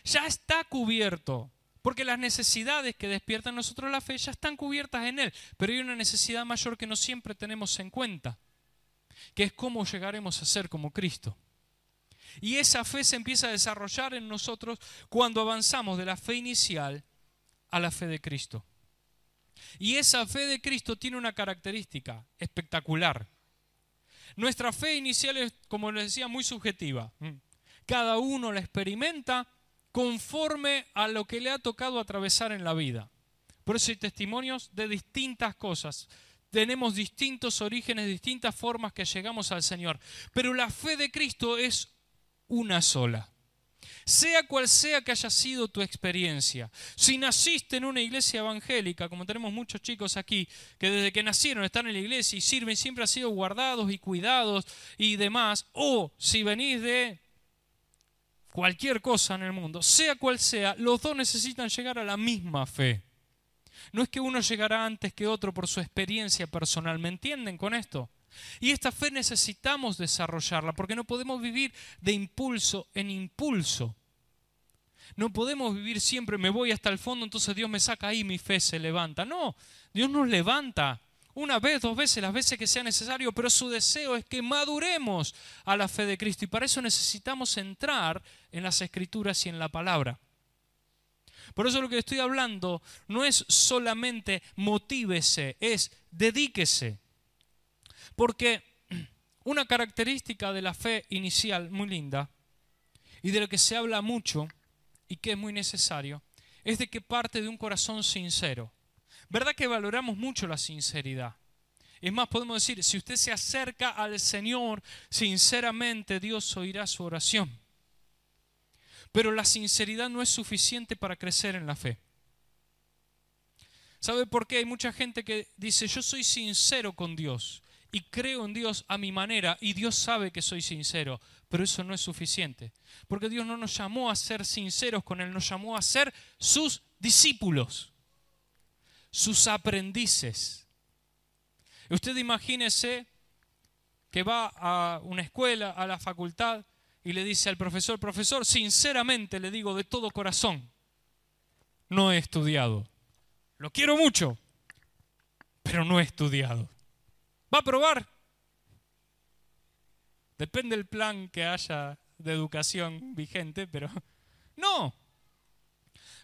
[SPEAKER 1] Ya está cubierto. Porque las necesidades que despiertan en nosotros la fe ya están cubiertas en Él. Pero hay una necesidad mayor que no siempre tenemos en cuenta, que es cómo llegaremos a ser como Cristo. Y esa fe se empieza a desarrollar en nosotros cuando avanzamos de la fe inicial a la fe de Cristo. Y esa fe de Cristo tiene una característica espectacular. Nuestra fe inicial es, como les decía, muy subjetiva. Cada uno la experimenta conforme a lo que le ha tocado atravesar en la vida. Por eso hay testimonios de distintas cosas. Tenemos distintos orígenes, distintas formas que llegamos al Señor. Pero la fe de Cristo es una sola. Sea cual sea que haya sido tu experiencia. Si naciste en una iglesia evangélica, como tenemos muchos chicos aquí, que desde que nacieron están en la iglesia y sirven, siempre han sido guardados y cuidados y demás. O si venís de cualquier cosa en el mundo, sea cual sea, los dos necesitan llegar a la misma fe. No es que uno llegará antes que otro por su experiencia personal. ¿Me entienden con esto? Y esta fe necesitamos desarrollarla porque no podemos vivir de impulso en impulso. No podemos vivir siempre, me voy hasta el fondo, entonces Dios me saca ahí, mi fe se levanta. No, Dios nos levanta una vez, dos veces, las veces que sea necesario, pero su deseo es que maduremos a la fe de Cristo y para eso necesitamos entrar en las Escrituras y en la palabra. Por eso lo que estoy hablando no es solamente motívese, es dedíquese. Porque una característica de la fe inicial muy linda y de lo que se habla mucho y que es muy necesario es de que parte de un corazón sincero. ¿Verdad que valoramos mucho la sinceridad? Es más, podemos decir, si usted se acerca al Señor sinceramente, Dios oirá su oración. Pero la sinceridad no es suficiente para crecer en la fe. ¿Sabe por qué? Hay mucha gente que dice, yo soy sincero con Dios y creo en Dios a mi manera y Dios sabe que soy sincero, pero eso no es suficiente. Porque Dios no nos llamó a ser sinceros con Él, nos llamó a ser sus discípulos, sus aprendices. Usted imagínese que va a una escuela, a la facultad, y le dice al profesor, profesor, sinceramente le digo de todo corazón, no he estudiado. Lo quiero mucho, pero no he estudiado. ¿Va a aprobar? Depende del plan que haya de educación vigente, pero no.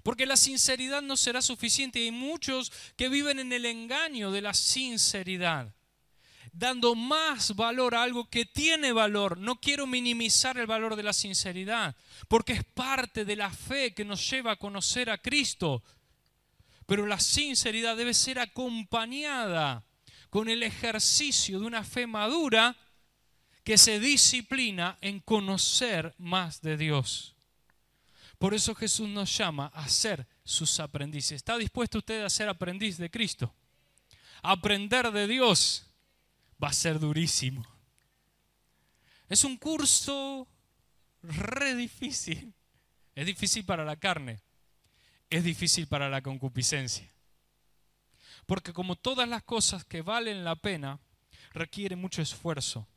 [SPEAKER 1] Porque la sinceridad no será suficiente y hay muchos que viven en el engaño de la sinceridad, dando más valor a algo que tiene valor. No quiero minimizar el valor de la sinceridad, porque es parte de la fe que nos lleva a conocer a Cristo. Pero la sinceridad debe ser acompañada con el ejercicio de una fe madura que se disciplina en conocer más de Dios. Por eso Jesús nos llama a ser sus aprendices. ¿Está dispuesto usted a ser aprendiz de Cristo? Aprender de Dios va a ser durísimo. Es un curso re difícil. Es difícil para la carne. Es difícil para la concupiscencia. Porque como todas las cosas que valen la pena, requiere mucho esfuerzo.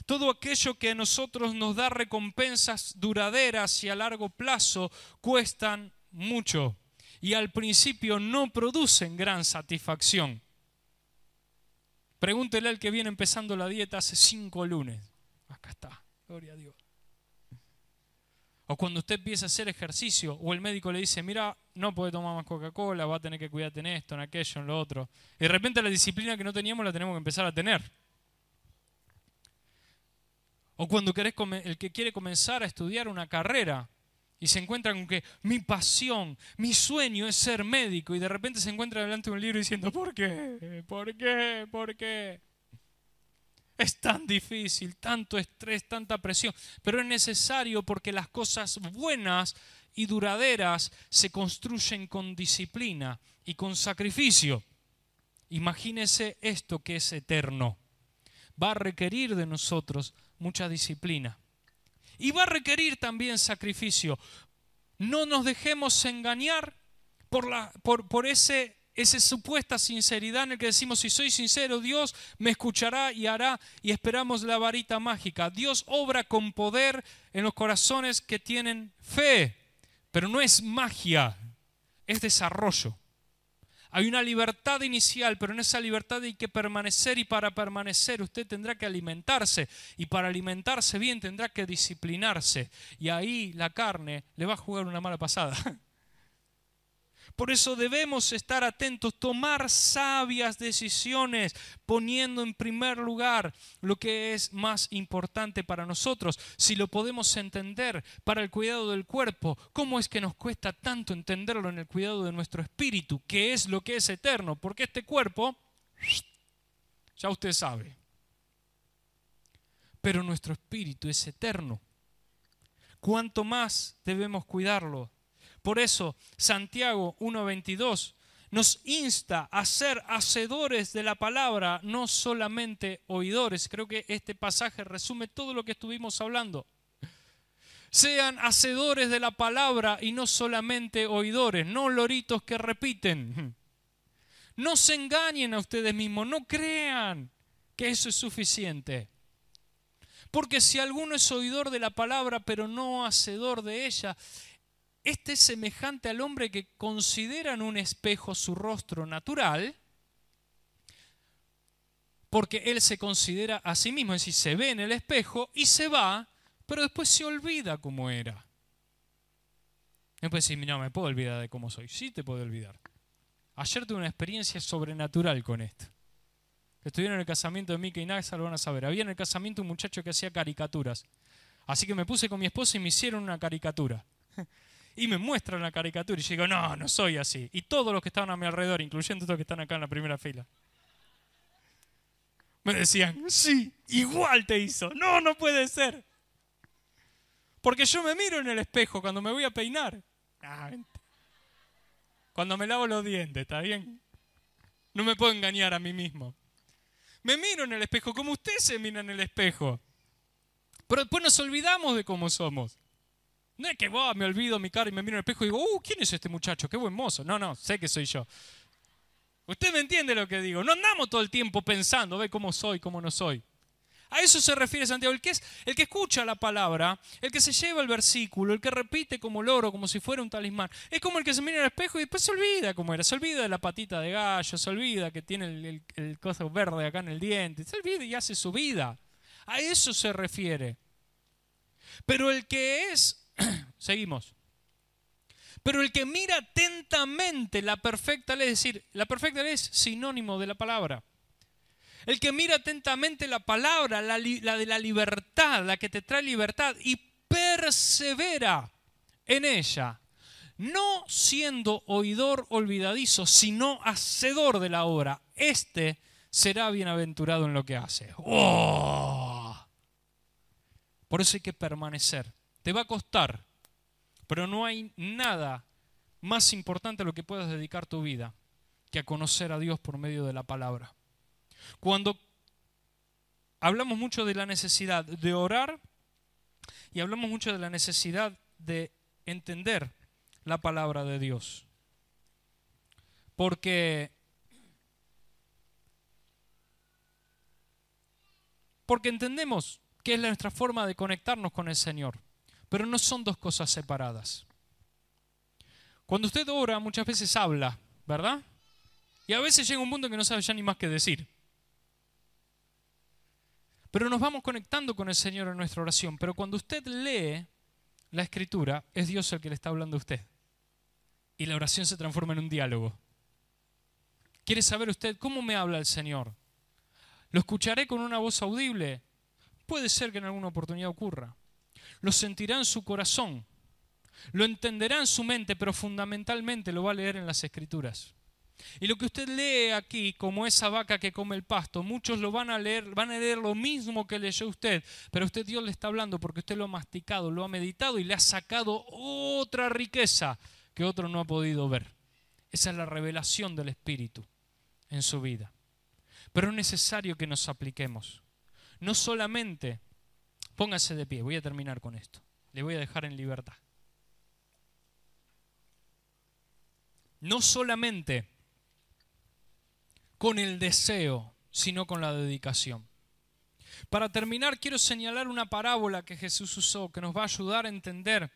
[SPEAKER 1] Todo aquello que a nosotros nos da recompensas duraderas y a largo plazo cuestan mucho y al principio no producen gran satisfacción. Pregúntele al que viene empezando la dieta hace 5 lunes. Acá está, gloria a Dios. O cuando usted empieza a hacer ejercicio o el médico le dice, mira, no puede tomar más Coca-Cola, va a tener que cuidarte en esto, en aquello, en lo otro. Y de repente la disciplina que no teníamos la tenemos que empezar a tener. O cuando el que quiere comenzar a estudiar una carrera y se encuentra con que mi pasión, mi sueño es ser médico y de repente se encuentra delante de un libro diciendo, ¿por qué? ¿Por qué? ¿Por qué? Es tan difícil, tanto estrés, tanta presión, pero es necesario porque las cosas buenas y duraderas se construyen con disciplina y con sacrificio. Imagínese esto que es eterno. Va a requerir de nosotros mucha disciplina. Y va a requerir también sacrificio. No nos dejemos engañar por ese esa supuesta sinceridad en la que decimos, si soy sincero, Dios me escuchará y hará, y esperamos la varita mágica. Dios obra con poder en los corazones que tienen fe, pero no es magia, es desarrollo. Hay una libertad inicial, pero en esa libertad hay que permanecer, y para permanecer usted tendrá que alimentarse, y para alimentarse bien tendrá que disciplinarse, y ahí la carne le va a jugar una mala pasada. Por eso debemos estar atentos, tomar sabias decisiones, poniendo en primer lugar lo que es más importante para nosotros. Si lo podemos entender para el cuidado del cuerpo, ¿cómo es que nos cuesta tanto entenderlo en el cuidado de nuestro espíritu? ¿Qué es lo que es eterno? Porque este cuerpo, ya usted sabe, pero nuestro espíritu es eterno. ¿Cuánto más debemos cuidarlo? Por eso Santiago 1:22 nos insta a ser hacedores de la palabra, no solamente oidores. Creo que este pasaje resume todo lo que estuvimos hablando. Sean hacedores de la palabra y no solamente oidores, no loritos que repiten. No se engañen a ustedes mismos, no crean que eso es suficiente. Porque si alguno es oidor de la palabra pero no hacedor de ella, este es semejante al hombre que considera en un espejo su rostro natural, porque él se considera a sí mismo, es decir, se ve en el espejo y se va, pero después se olvida cómo era. No puede decir, no, me puedo olvidar de cómo soy. Sí te puedo olvidar. Ayer tuve una experiencia sobrenatural con esto. Que estuvieron en el casamiento de Mika y Naxa, lo van a saber. Había en el casamiento un muchacho que hacía caricaturas. Así que me puse con mi esposa y me hicieron una caricatura. Y me muestran la caricatura y yo digo, no, no soy así. Y todos los que estaban a mi alrededor, incluyendo estos que están acá en la primera fila, me decían, sí, igual te hizo. No, no puede ser. Porque yo me miro en el espejo cuando me voy a peinar. Cuando me lavo los dientes, ¿está bien? No me puedo engañar a mí mismo. Me miro en el espejo como usted se mira en el espejo. Pero después nos olvidamos de cómo somos. No es que me olvido mi cara y me miro en el espejo y digo, ¿quién es este muchacho? Qué buen mozo. No, sé que soy yo. Usted me entiende lo que digo. No andamos todo el tiempo pensando, ve cómo soy, cómo no soy. A eso se refiere Santiago. El que escucha la palabra, el que se lleva el versículo, el que repite como loro, como si fuera un talismán. Es como el que se mira en el espejo y después se olvida cómo era. Se olvida de la patita de gallo, se olvida que tiene el coso verde acá en el diente. Se olvida y hace su vida. A eso se refiere. Pero el que es... Seguimos. Pero el que mira atentamente la perfecta ley, es decir, la perfecta ley es sinónimo de la palabra. El que mira atentamente la palabra, la de la libertad, la que te trae libertad, y persevera en ella, no siendo oidor olvidadizo, sino hacedor de la obra, este será bienaventurado en lo que hace. ¡Oh! Por eso hay que permanecer. Te va a costar, pero no hay nada más importante a lo que puedas dedicar tu vida que a conocer a Dios por medio de la palabra. Cuando hablamos mucho de la necesidad de orar y hablamos mucho de la necesidad de entender la palabra de Dios. Porque entendemos que es nuestra forma de conectarnos con el Señor. Pero no son dos cosas separadas. Cuando usted ora, muchas veces habla, ¿verdad? Y a veces llega un punto en que no sabe ya ni más qué decir. Pero nos vamos conectando con el Señor en nuestra oración. Pero cuando usted lee la Escritura, es Dios el que le está hablando a usted. Y la oración se transforma en un diálogo. ¿Quiere saber usted cómo me habla el Señor? ¿Lo escucharé con una voz audible? Puede ser que en alguna oportunidad ocurra. Lo sentirá en su corazón, lo entenderá en su mente, pero fundamentalmente lo va a leer en las Escrituras. Y lo que usted lee aquí, como esa vaca que come el pasto, muchos lo van a leer lo mismo que leyó usted, pero usted Dios le está hablando porque usted lo ha masticado, lo ha meditado y le ha sacado otra riqueza que otro no ha podido ver. Esa es la revelación del Espíritu en su vida. Pero es necesario que nos apliquemos. No solamente... Póngase de pie, voy a terminar con esto. Le voy a dejar en libertad. No solamente con el deseo, sino con la dedicación. Para terminar, quiero señalar una parábola que Jesús usó que nos va a ayudar a entender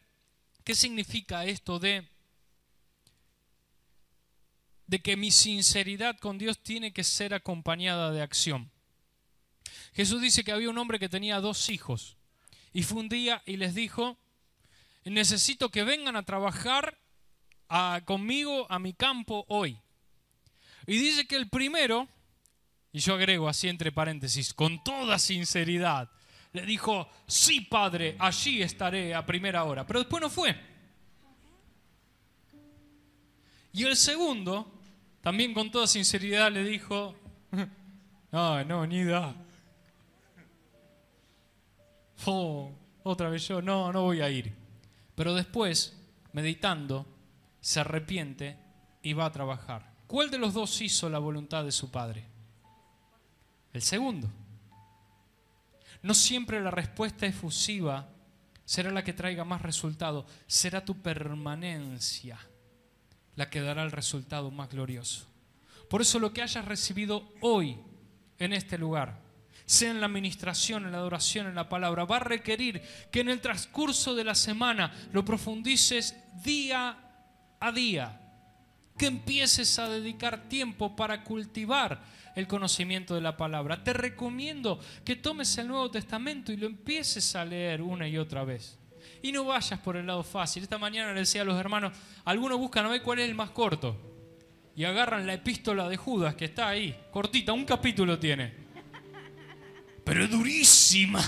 [SPEAKER 1] qué significa esto de que mi sinceridad con Dios tiene que ser acompañada de acción. Jesús dice que había un hombre que tenía 2 hijos y fue un día y les dijo: necesito que vengan a trabajar conmigo a mi campo hoy. Y dice que el primero, y yo agrego así entre paréntesis, con toda sinceridad, le dijo: sí, padre, allí estaré a primera hora. Pero después no fue. Y el segundo, también con toda sinceridad, le dijo: no, ni da. Otra vez yo, no voy a ir. Pero después, meditando, se arrepiente y va a trabajar. ¿Cuál de los 2 hizo la voluntad de su padre? El segundo. No siempre la respuesta efusiva será la que traiga más resultado. Será tu permanencia la que dará el resultado más glorioso. Por eso lo que hayas recibido hoy en este lugar, sea en la administración, en la adoración, en la palabra, va a requerir que en el transcurso de la semana lo profundices día a día, que empieces a dedicar tiempo para cultivar el conocimiento de la palabra. Te recomiendo que tomes el Nuevo Testamento y lo empieces a leer una y otra vez. Y no vayas por el lado fácil. Esta mañana le decía a los hermanos, algunos buscan a ver cuál es el más corto. Y agarran la epístola de Judas, que está ahí, cortita, un capítulo tiene. Pero es durísima.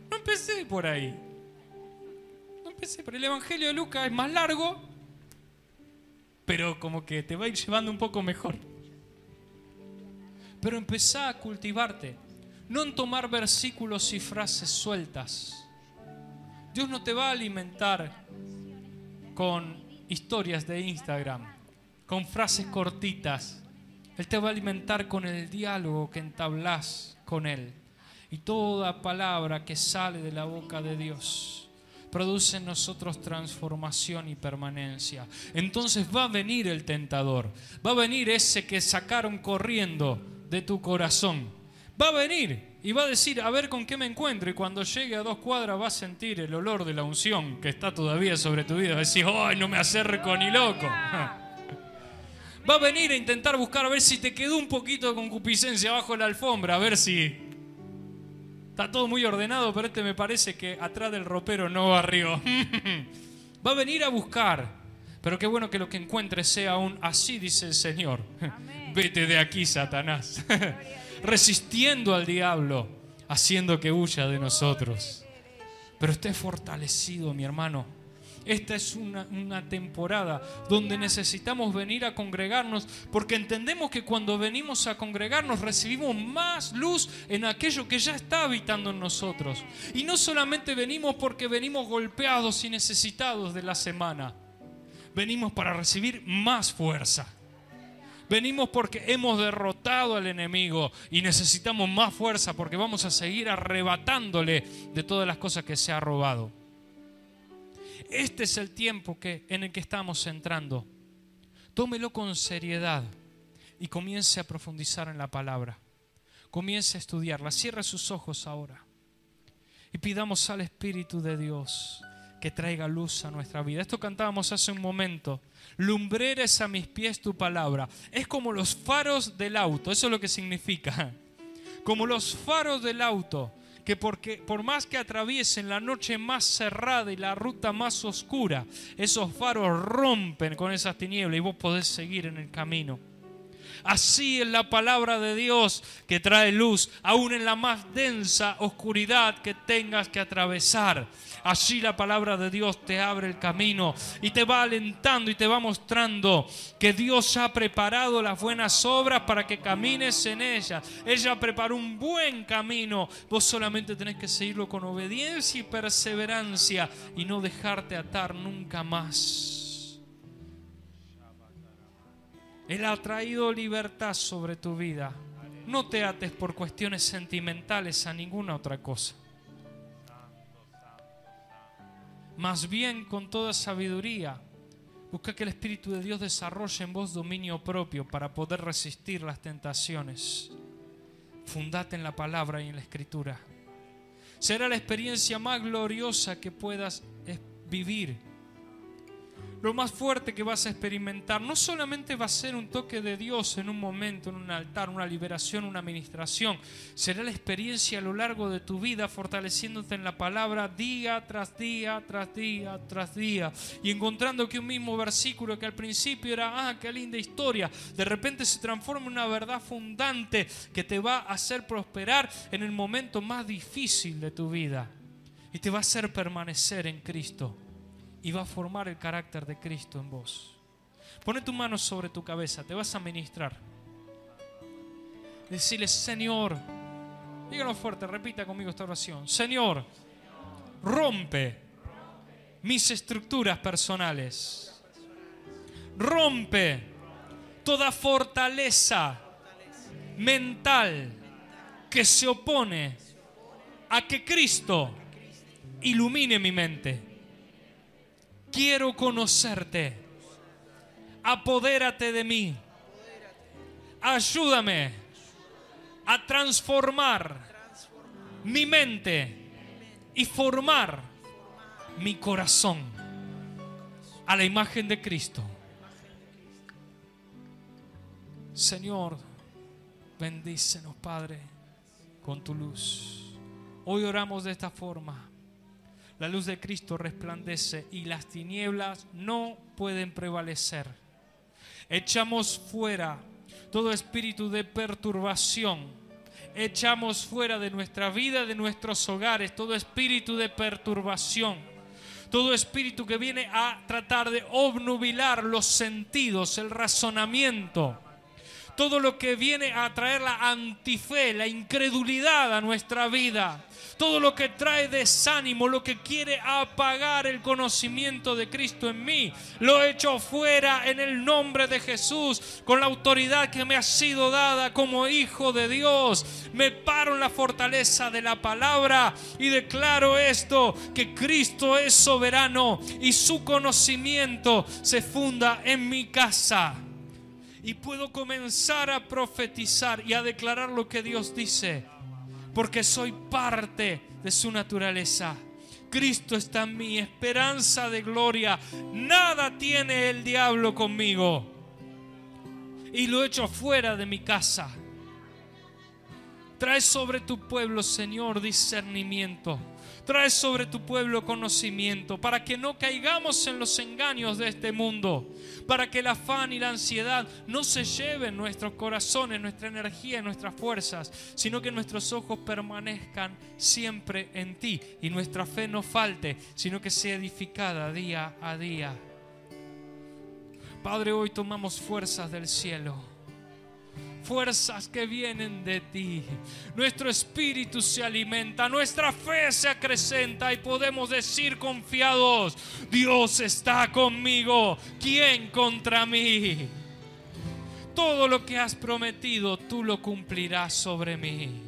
[SPEAKER 1] No empecé por ahí. No empecé por el Evangelio de Lucas, es más largo, pero como que te va a ir llevando un poco mejor. Pero empezá a cultivarte, no en tomar versículos y frases sueltas. Dios no te va a alimentar con historias de Instagram, con frases cortitas. Él te va a alimentar con el diálogo que entablás con Él. Y toda palabra que sale de la boca de Dios produce en nosotros transformación y permanencia. Entonces va a venir el tentador, va a venir ese que sacaron corriendo de tu corazón. Va a venir y va a decir, a ver con qué me encuentro. Y cuando llegue a 2 cuadras va a sentir el olor de la unción que está todavía sobre tu vida. Va a decir, ¡ay, no me acerco ni loco! Va a venir a intentar buscar a ver si te quedó un poquito de concupiscencia bajo la alfombra, a ver si está todo muy ordenado, pero me parece que atrás del ropero no barrió. Va a venir a buscar, pero qué bueno que lo que encuentres sea un así dice el Señor. Vete de aquí, Satanás. Resistiendo al diablo, haciendo que huya de nosotros. Pero esté fortalecido, mi hermano. Esta es una temporada donde necesitamos venir a congregarnos, porque entendemos que cuando venimos a congregarnos recibimos más luz en aquello que ya está habitando en nosotros. Y no solamente venimos porque venimos golpeados y necesitados de la semana. Venimos para recibir más fuerza. Venimos porque hemos derrotado al enemigo y necesitamos más fuerza porque vamos a seguir arrebatándole de todas las cosas que se ha robado. Este es el tiempo en el que estamos entrando. Tómelo con seriedad y comience a profundizar en la palabra. Comience a estudiarla. Cierre sus ojos ahora y pidamos al Espíritu de Dios que traiga luz a nuestra vida. Esto cantábamos hace un momento. Lumbrera es a mis pies tu palabra. Es como los faros del auto. Eso es lo que significa. Como los faros del auto, que por más que atraviesen la noche más cerrada y la ruta más oscura, esos faros rompen con esas tinieblas y vos podés seguir en el camino. Así es la palabra de Dios que trae luz, aún en la más densa oscuridad que tengas que atravesar. Allí la palabra de Dios te abre el camino y te va alentando y te va mostrando que Dios ya ha preparado las buenas obras para que camines en ellas. Ella preparó un buen camino. Vos solamente tenés que seguirlo con obediencia y perseverancia y no dejarte atar nunca más. Él ha traído libertad sobre tu vida. No te ates por cuestiones sentimentales a ninguna otra cosa. Más bien con toda sabiduría, Busca que el Espíritu de Dios desarrolle en vos dominio propio para poder resistir las tentaciones. Fundate en la palabra y en la Escritura. Será la experiencia más gloriosa que puedas vivir. Lo más fuerte que vas a experimentar no solamente va a ser un toque de Dios en un momento, en un altar, una liberación, una administración. Será la experiencia a lo largo de tu vida, fortaleciéndote en la palabra día tras día, tras día, tras día. Y encontrando que un mismo versículo que al principio era, qué linda historia, de repente se transforma en una verdad fundante que te va a hacer prosperar en el momento más difícil de tu vida. Y te va a hacer permanecer en Cristo. Y va a formar el carácter de Cristo en vos. Pone tu mano sobre tu cabeza, te vas a ministrar. Decirle, Señor, dígalo fuerte, repita conmigo esta oración. Señor, rompe mis estructuras personales. Rompe toda fortaleza mental que se opone a que Cristo ilumine mi mente. Quiero conocerte. Apodérate de mí. Ayúdame a transformar mi mente y formar mi corazón a la imagen de Cristo. Señor, bendícenos, Padre, con tu luz. Hoy oramos de esta forma. La luz de Cristo resplandece y las tinieblas no pueden prevalecer. Echamos fuera todo espíritu de perturbación. Echamos fuera de nuestra vida, de nuestros hogares, todo espíritu de perturbación. Todo espíritu que viene a tratar de obnubilar los sentidos, el razonamiento. Todo lo que viene a traer la antife, la incredulidad a nuestra vida. Todo lo que trae desánimo, lo que quiere apagar el conocimiento de Cristo en mí, lo echo fuera en el nombre de Jesús, con la autoridad que me ha sido dada como hijo de Dios. Me paro en la fortaleza de la palabra y declaro esto, que Cristo es soberano y su conocimiento se funda en mi casa. Y puedo comenzar a profetizar y a declarar lo que Dios dice, porque soy parte de su naturaleza. Cristo está en mí, esperanza de gloria. Nada tiene el diablo conmigo. Y lo echo fuera de mi casa. Trae sobre tu pueblo, Señor, discernimiento. Trae sobre tu pueblo conocimiento, para que no caigamos en los engaños de este mundo, para que el afán y la ansiedad no se lleven nuestros corazones, nuestra energía y nuestras fuerzas, sino que nuestros ojos permanezcan siempre en ti y nuestra fe no falte, sino que sea edificada día a día. Padre, hoy tomamos fuerzas del cielo, fuerzas que vienen de ti. Nuestro espíritu se alimenta, nuestra fe se acrecenta y podemos decir confiados: Dios está conmigo, ¿quién contra mí? Todo lo que has prometido tú lo cumplirás sobre mí.